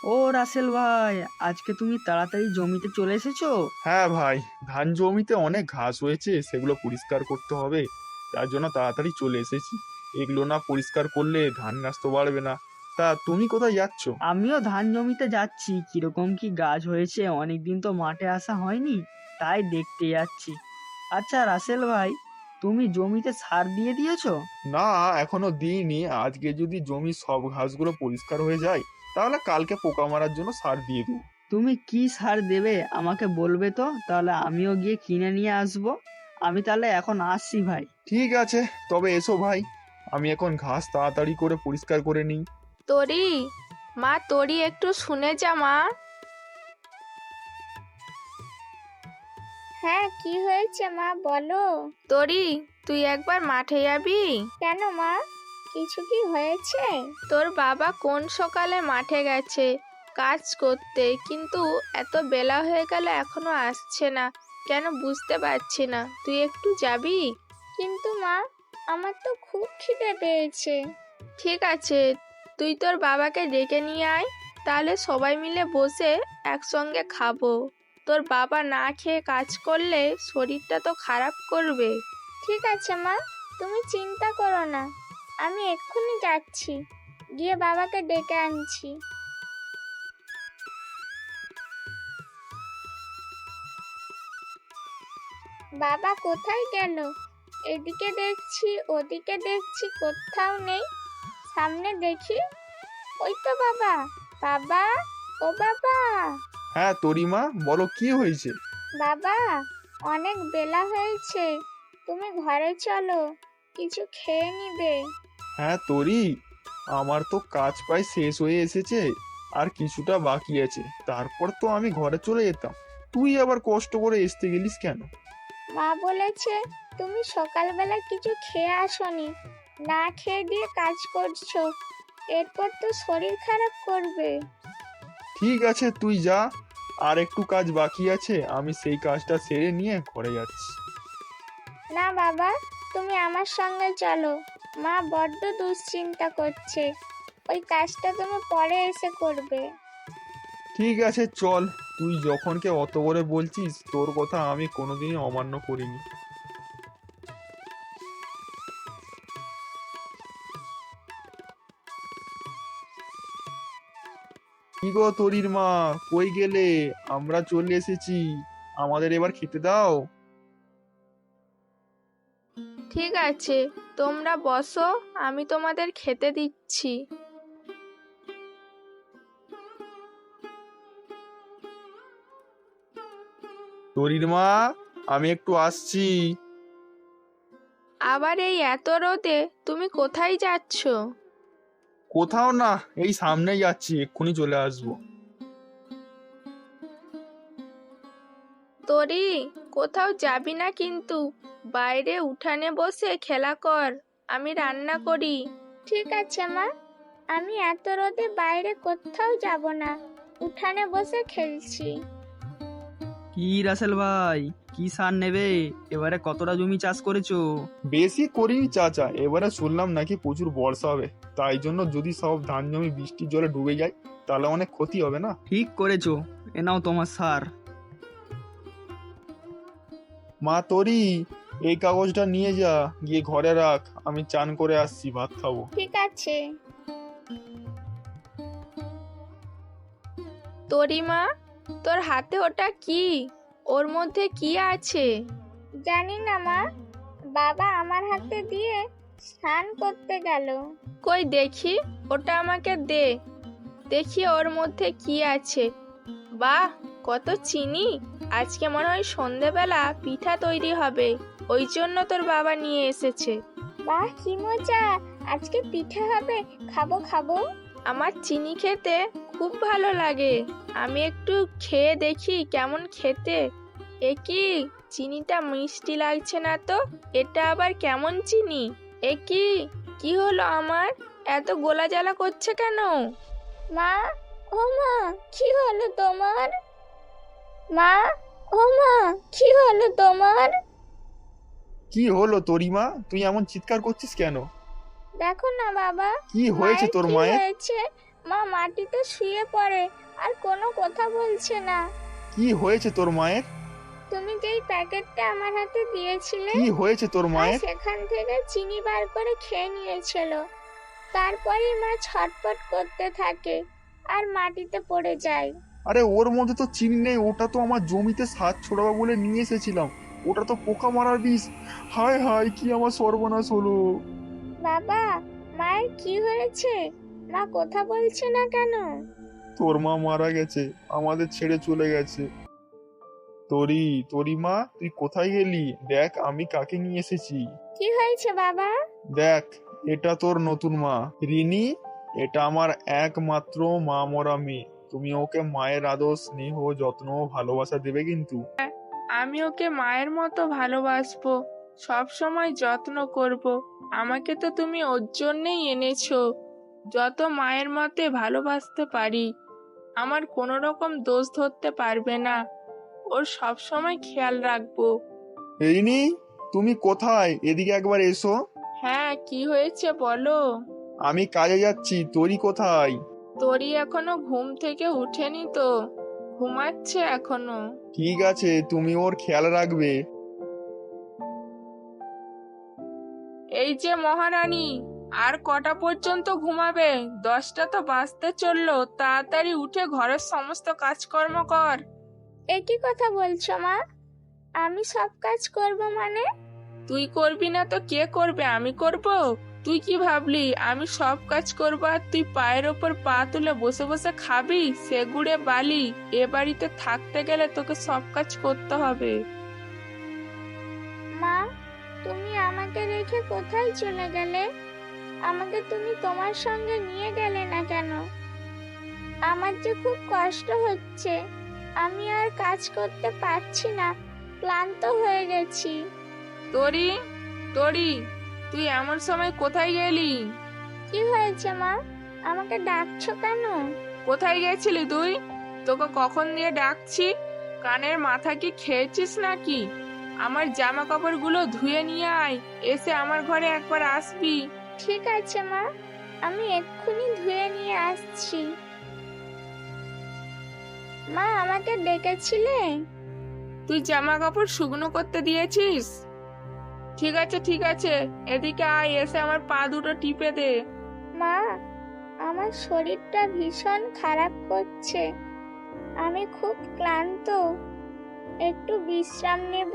ও রাসেল ভাই, আজকে তুমি তাড়াতাড়ি জমিতে চলে এসেছো? হ্যাঁ ভাই, ধান জমিতে অনেক ঘাস হয়েছে, সেগুলো পরিষ্কার করতে হবে। তার জন্য তাড়াতাড়ি চলে এসেছি। এগুলো না পরিষ্কার করলে ধান গাছ তো বাড়বে না। তা তুমি কোথায় যাচ্ছ? আমিও ধান জমিতে যাচ্ছি, কিরকম কি গাছ হয়েছে, অনেকদিন তো মাঠে আসা হয়নি, তাই দেখতে যাচ্ছি। আচ্ছা রাসেল ভাই, তুমি জমিতে সার দিয়ে দিয়েছো? না, এখনো দিইনি। আজকে যদি জমির সব ঘাসগুলো পরিষ্কার হয়ে যায়, তাহলে কালকে পোকা মারার জন্য সার দিয়ে দেবো। তুমি কি সার দেবে আমাকে বলবে তো, তাহলে আমিও গিয়ে কিনে নিয়ে আসবো। আমি তাহলে এখন আসছি ভাই। ঠিক আছে, তবে এসো ভাই, আমি এখন ঘাস তাড়াতাড়ি করে পরিষ্কার করে নিই। তরি, মা তরি একটু শুনে যা মা। হ্যাঁ, কি হয়েছে মা, বলো। তরি, তুই একবার মাঠে যাবি? কেন মা, কিছু কি হয়েছে? তোর বাবা কোন সকালে মাঠে গেছে কাজ করতে, কিন্তু এত বেলা হয়ে গেল এখনো আসছে না। কেন বুঝতে পারছি না, তুই একটু যাবি? কিন্তু মা, আমার তো খুব খিদে পেয়েছে। ঠিক আছে, তুই তোর বাবাকে ডেকে নিয়ে আয়, তাহলে সবাই মিলে বসে একসঙ্গে খাবো। তোর বাবা না খেয়ে কাজ করলে শরীরটা তো খারাপ করবে। ঠিক আছে মা, তুমি চিন্তা করো না, আমি এক্ষুনি যাচ্ছি, গিয়ে বাবাকে ডেকে আনছি। বাবা কোথায় গেল? এদিকে দেখছি, ওদিকে দেখছি, কোথাও নেই। সামনে দেখি, ওই তো বাবা। বাবা, ও বাবা। হ্যাঁ তরিমা, বলো কি হয়েছে? বাবা, অনেক বেলা হয়েছে, তুমি ঘরে চলো, কিছু খেয়ে নিবে। হ্যাঁ তরি, আমার তো কাজ প্রায় শেষ হয়ে এসেছে, আর কিছুটা বাকি আছে, তারপর তো আমি ঘরে চলে যেতাম। তুই আবার কষ্ট করে আসতে গেলিস কেন? মা বলেছে তুমি সকালবেলা কিছু খেয়ে আসোনি, না খেয়ে দিয়ে কাজ করছো, এরপর তো শরীর খারাপ করবে। ঠিক আছে তুই যা, আর একটু কাজ বাকি আছে, আমি সেই কাজটা সেরে নিয়ে ঘরে যাচ্ছি। না বাবা, তুমি আমার সঙ্গে চলো, মা বড্ড দুশ্চিন্তা করছে, ওই কাজটা তুমি পরে এসে করবে। ঠিক আছে চল, তুই যখনকে অত করে বলছিস, তোর কথা আমি কোনোদিনই অমান্য করিনি। কি গো তরির মা, কই গেলে? আমরা চলে এসেছি, আমাদের এবার খেতে দাও। ঠিক আছে, তোমরা বসো, আমি তোমাদের খেতে দিচ্ছি। তরির মা, আমি একটু আসছি। আবার এই এত রোদে তুমি কোথায় যাচ্ছ? কোথাও না, এই সামনেই যাচ্ছি, এক্ষুনি চলে আসবো। তরি, কোথাও যাবি না কিন্তু, বাইরে উঠানে বসে খেলা কর, আমি রান্না করি। ঠিক আছে মা, আমি এত রোদে বাইরে কোথাও যাব না, উঠানে বসে খেলছি। কি রাসেল ভাই, কি সার নেবে? এবারে কতটা জমি চাষ করেছো? বেশি করিনি চাচা, এবারে শুনলাম নাকি প্রচুর বর্ষা হবে, তাই জন্য যদি সব ধান জমি বৃষ্টির জলে ডুবে যায়, তাহলে অনেক ক্ষতি হবে না। ঠিক করেছো, এ নাও তোমার সার। মা তরি, এই কাগজটা নিয়ে যা, গিয়ে ঘরে রাখ, আমি চান করে আসছি, ভাত খাবো। ঠিক আছে। তরিমা, তোর হাতে ওটা কি? ওর মধ্যে কি আছে? জানি না মা, বাবা আমার হাতে দিয়ে স্নান করতে গেল। কই দেখি, ওটা আমাকে দে, দেখি ওর মধ্যে কি আছে। বাহ, কত চিনি! আজকে মনে হয় সন্ধেবেলা পিঠা তৈরি হবে, ওই জন্য তোর বাবা নিয়ে এসেছে। বাহ, কি মজা, আজকে পিঠে হবে, খাবো খাবো। আমার চিনি খেতে খুব ভালো লাগে, আমি একটু খেয়ে দেখি কেমন খেতে। এ কি, চিনিটা মিষ্টি লাগছে না তো, এটা আবার কেমন চিনি? এ কি, কি হলো আমার, এত গোলা জ্বালা করছে কেন? মা, ও মা, কি হলো তোমার? মা, ও মা, কি হলো তোমার? কি হলো তরিমা, তুই এমন চিৎকার করছিস কেন? দেখো না বাবা, কি হয়েছে মায়ের তোর কি মায়ের? হয়েছে, মা মাটিতে শুয়ে পড়ে আর কোনো কথা বলছে না। কি হয়েছে তোর মায়ের? তুমি যেই প্যাকেটটা আমার হাতে দিয়েছিলে, কি হয়েছে তোর আর মায়ের? সেখান থেকে চিনি বার করে খেয়ে নিয়েছিল। তারপরেই মা ছটফট করতে থাকে আর মাটিতে পড়ে যায়। আরে ওর মধ্যে তো চিনি নেই, ওটা তো আমার জমিতে সার ছড়াবো বলে নিয়ে এসেছিলাম। ওটা তো পোকা মারার বিষ। হায় হায়, কি আমার সর্বনাশ হলো! বাবা, মায়ের কি হয়েছে? মা কথা বলছে না কেন? তোর মা মারা গেছে, আমাদের ছেড়ে চলে গেছে। তোরি মা, তুই কোথায় গেলি? দেখ আমি কাকে নিয়ে এসেছি। কি হয়েছে বাবা? দেখ, এটা তোর নতুন মা রিনি। এটা আমার একমাত্র মা মরা মেয়ে। তুমি ওকে মায়ের আদর, স্নেহ, যত্ন ও ভালোবাসা দেবে কিন্তু। আমি ওকে মায়ের মতো ভালোবাসবো, সব সময় যত্ন করব। আমাকে তো তুমি ওর জন্যেই এনেছো, যত মায়ের মতে ভালোবাসতে পারি। আমার কোনো রকম দোষ ধরতে পারবে না, ওর সব সময় খেয়াল রাখবো। রিনি, তুমি কোথায়? এদিকে একবার এসো। হ্যাঁ, কি হয়েছে বলো। আমি কাজে যাচ্ছি, তোরি কোথায়? তোরই এখনো ঘুম থেকে উঠেনি তো, ঘুমাচ্ছে এখনো। ঠিক আছে, তুমি ওর খেয়াল রাখবে। এই যে মহারানী, আর কটা পর্যন্ত ঘুমাবে? 10টা তো বাজতে চললো, তাড়াতাড়ি উঠে ঘরের সমস্ত কাজকর্ম কর। একই কথা বলছো মা? আমি সব কাজ করব মানে? তুই করবি না তো কে করবে? আমি করব? তুই কি ভাবলি আমি সব কাজ করবো আর তুই পায়ের ওপর পা তুলে বসে বসে খাবি? সে গুড়ে বালি, এ বাড়িতে থাকতে গেলে তোকে সব কাজ করতে হবে। মা, তুমি আমাকে রেখে কোথায় চলে গেলে? আমাকে তুমি তোমার সঙ্গে নিয়ে গেলে না কেন? আমার যে খুব কষ্ট হচ্ছে, আমি আর কাজ করতে পারছি না, ক্লান্ত হয়ে গেছি। তোরি, তোরি, তুই এমন সময় কোথায় গেলি? কি হয়েছে মা? আমাকে ডাকছো কেন? কোথায় গেছিলি তুই? তোকে কখন দিয়ে ডাকছি? কানের মাথা কি খেয়েছিস নাকি? আমার জামা কাপড়গুলো ধুয়ে নিয়ে আয়, এসে আমার ঘরে একবার আসবি। ঠিক আছে মা, আমি এক্ষুনি ধুয়ে নিয়ে আসছি। মা, আমাকে ডেকেছিলে? তুই জামা কাপড় শুকনো করতে দিয়েছিস? ঠিক আছে ঠিক আছে, এদিকে আয়, এসে আমার পা দুটো টিপে দে। মা, আমার শরীরটা ভীষণ খারাপ করছে, আমি খুব ক্লান্ত, একটু বিশ্রাম নেব?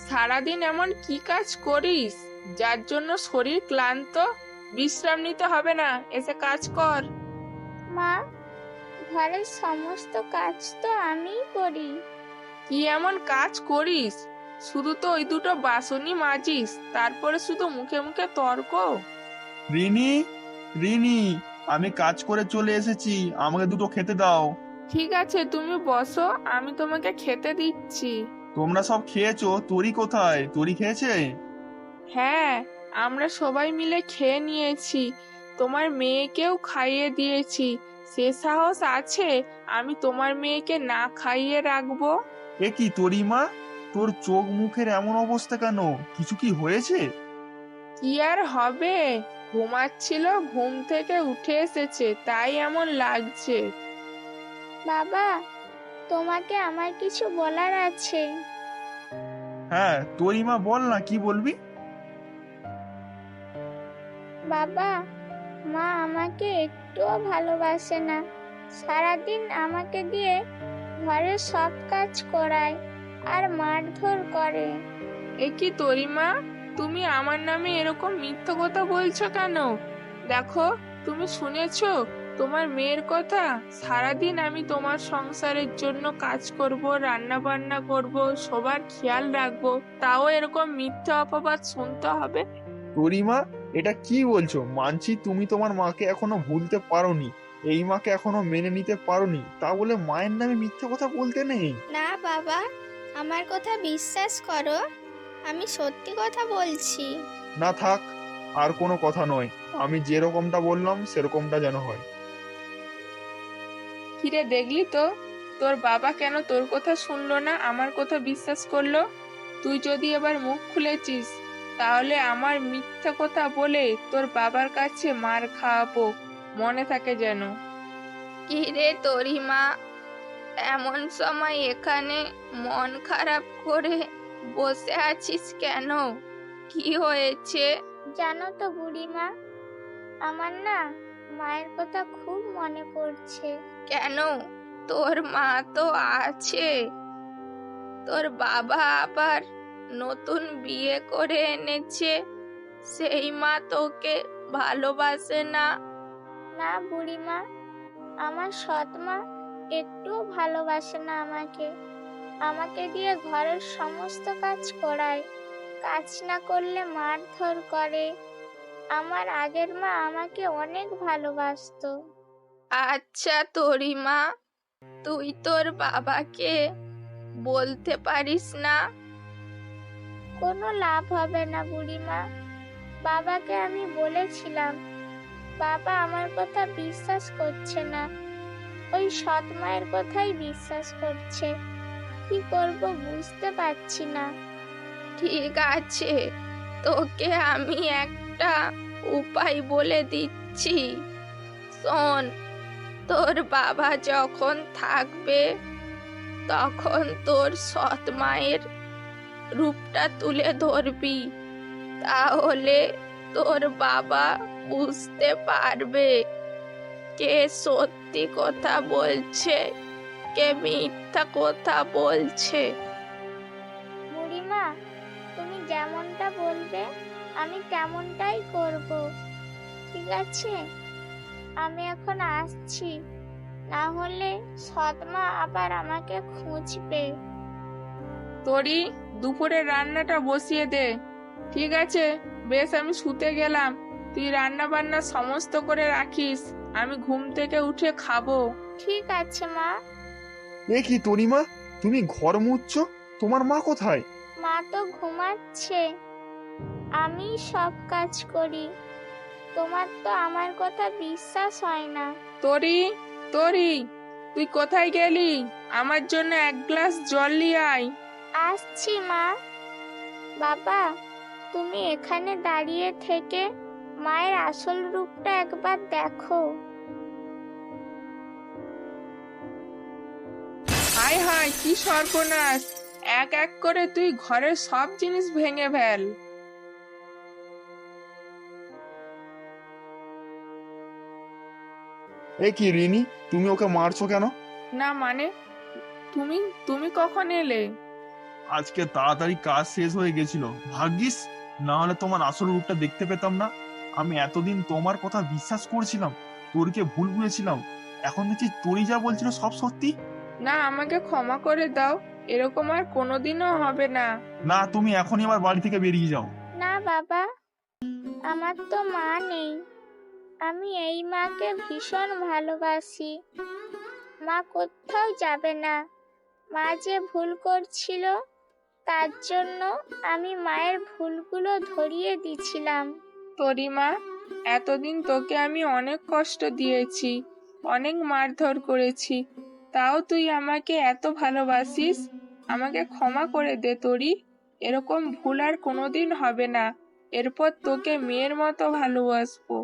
সারাদিন এমন কি কাজ করিস যার জন্য শরীর ক্লান্ত? বিশ্রাম নিতে হবে না, এসে কাজ কর। মা, ঘরের সমস্ত কাজ তো আমিই করি। কি এমন কাজ করিস? শুধু তো ওই দুটো বাসনই মাজিস, তারপরে শুধু মুখে মুখে তর্ক। রিনি, রিনি, আমি কাজ করে চলে এসেছি, আমাকে দুটো খেতে দাও। ঠিক আছে, তুমি বসো, আমি তোমাকে খেতে দিচ্ছি। তোমরা সব খেয়েছো? তোরি কোথায়? তোরি খেয়েছে? হ্যাঁ, আমরা সবাই মিলে খেয়ে নিয়েছি, তোমার মেয়েকেও খাইয়ে দিয়েছি। সে সাহস আছে আমি তোমার মেয়েকে না খাইয়ে রাখবো? এ কি তোরি মা, তোর চোখ মুখের এমন অবস্থা কেন? কিছু কি হয়েছে? কি আর হবে, ঘুমাচ্ছিল, ঘুম থেকে উঠে এসেছে, তাই এমন লাগছে। বাবা, তোমাকে আমার কিছু বলার আছে। হ্যাঁ, তোরি মা, বল না, কি বলবি? বাবা, মা আমাকে একটুও ভালোবাসে না, সারাদিন আমাকে দিয়ে ঘরের সব কাজ করায় আর মারধর করে। এ কি তরিমা, তুমি আমার নামে এরকম মিথ্যা কথা বলছো কেন? দেখো, তুমি শুনেছো তোমার মেয়ের কথা? সারাদিন আমি তোমার সংসারের জন্য কাজ করব, রান্না বান্না করব, সবার খেয়াল রাখবো, তাও এরকম মিথ্যা অপবাদ শুনতে হবে? তোরি মা, এটা কি বলছো? মানছি তুমি তোমার মাকে এখনো ভুলতে পারোনি, এই মাকে এখনো মেনে নিতে পারোনি, তা বলে মায়ের নামে মিথ্যে কথা বলতে নেই। না বাবা, আমার কথা বিশ্বাস করো, আমি সত্যি কথা বলছি। না থাক, আর কোনো কথা নয়, আমি যেরকমটা বললাম সেরকমটা যেন হয়। কিরে, দেখলি তো তোর বাবা কেন তোর কথা শুনলো না, আমার কথা বিশ্বাস করলো? তুই যদি এবার মুখ খুলেছিস, তাহলে আমার মিথ্যা কথা বলে তোর বাবার কাছে মার খাওয়াবো। মনে থাকে যেন। কি রে তোরি মা, এমন সময় এখানে মন খারাপ করে বসে আছিস কেন? কি হয়েছে? জানো তো বুড়িমা, আমার না মায়ের কথা খুব মনে পড়ছে। কেন? তোর মা তো আছে। তোর বাবা আবার নতুন বিয়ে করে এনেছে, সেই মা তোকে ভালোবাসে না? না বুড়িমা, আমার সৎ মা একটুও ভালোবাসে না আমাকে। আমাকে দিয়ে ঘরের সমস্ত কাজ করায়, কাজ না করলে মারধর করে। আমার আগের মা আমাকে অনেক ভালোবাসতো। আচ্ছা তোরি মা, তুই তোর বাবাকে বলতে পারিস না? কোনো লাভ হবে না বুড়িমা। বাবাকে আমি বলেছিলাম, বাবা আমার কথা বিশ্বাস করছে না। ওই সৎ মায়ের কথাই বিশ্বাস করছে। কি করব বুঝতে পারছি না। ঠিক আছে, তোকে আমি একটা উপায় বলে দিচ্ছি। শোন, তোর বাবা যখন থাকবে তখন তোর সৎ মায়ের রূপটা তুলে ধরবি, তাহলে তোর বাবা বুঝতে পারবে কে সত্যি কথা বলছে, কে মিথ্যা কথা বলছে। বুড়িমা, তুমি যেমনটা বলবে আমি তেমনটাই করব। ঠিক আছে, আমি এখন আসছি, না হলে সৎ মা আবার আমাকে খুঁজবে। তোরি, দুপুরের রান্নাটা বসিয়ে দে। ঠিক আছে, বেশ, আমি শুতে গেলাম। তুই রান্না বান্না সমস্ত করে রাখিস, আমি ঘুম থেকে উঠে খাবো। ঠিক আছে মা। এ কি তনিমা, তুমি ঘর মুছছো? তোমার মা কোথায়? মা তো ঘুমাচ্ছে, আমি সব কাজ করি। তোমার তো আমার কথা বিশ্বাস হয় না। তোরি, তোরি, তুই কোথায় গেলি? আমার জন্য এক গ্লাস জল নিয়ে আয়। আসছি মা। বাবা, তুমি এখানে দাঁড়িয়ে থেকে মায়ের আসল রূপটা একবার দেখো। হায় হায়, কি সর্বনাশ! এক এক করে তুই ঘরের সব জিনিস ভেঙে ফেল। এ কি রিনি, তুমি ওকে মারছো কেন? না মানে, তুমি তুমি কখন এলে? আজকে তাড়াতাড়ি কাজ শেষ হয়ে গেছিল, ভাগ্যিস, না হলে তোমার আসল রূপটা দেখতে পেতাম না। আমি এতদিন তোমার কথা বিশ্বাস করছিলাম, তোরকে ভুল বুঝেছিলাম। এখন দেখছি তোরই যা বলছিল সব সত্যি। না, আমাকে ক্ষমা করে দাও, এরকম আর কোনোদিনও হবে না। না, তুমি এখনই আমার বাড়ি থেকে বেরিয়ে যাও। না বাবা, আমার তো মা নেই। আমি এই মাকে ভীষণ ভালোবাসি। মা কোথাও যাবে না। মা যে ভুল করছিল, তার জন্য আমি মায়ের ভুলগুলো ধরিয়ে দিছিলাম। তোরি মা, এতদিন তোকে আমি অনেক কষ্ট দিয়েছি, অনেক মারধর করেছি, তাও তুই আমাকে এত ভালোবাসিস। আমাকে ক্ষমা করে দে তোরি, এরকম ভুল আর কোনোদিন হবে না। এরপর তোকে মেয়ের মতো ভালোবাসবো।